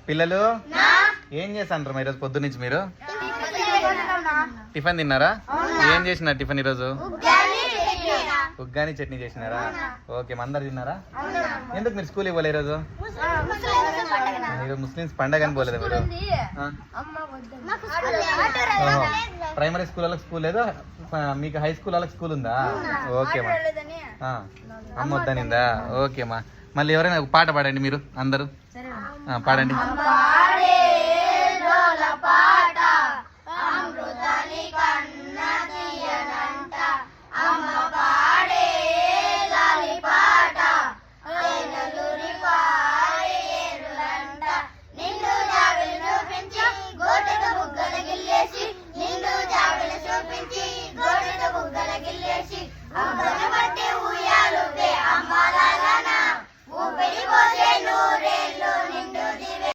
పిల్లలు ఏం చేస్తాంటారు ఈరోజు పొద్దు నుంచి మీరు? టిఫిన్ తిన్నారా? ఏం చేసినారు టిఫిన్ ఈరోజు? ఉగ్గాని చట్నీ చేసినారా? ఓకే, అందరు తిన్నారా? ఎందుకు మీరు స్కూల్ ఇవ్వలే ఈరోజు? ముస్లిమ్స్ పండగ అని పోలేదు మీరు? ప్రైమరీ స్కూల్ వాళ్ళకి స్కూల్ లేదా? మీకు హై స్కూల్ వాళ్ళకి స్కూల్ ఉందా? ఓకేమా, అమ్మ వద్దనిందా? ఓకేమా. మళ్ళీ ఎవరైనా పాట పాడండి మీరు అందరూ, పాడండి.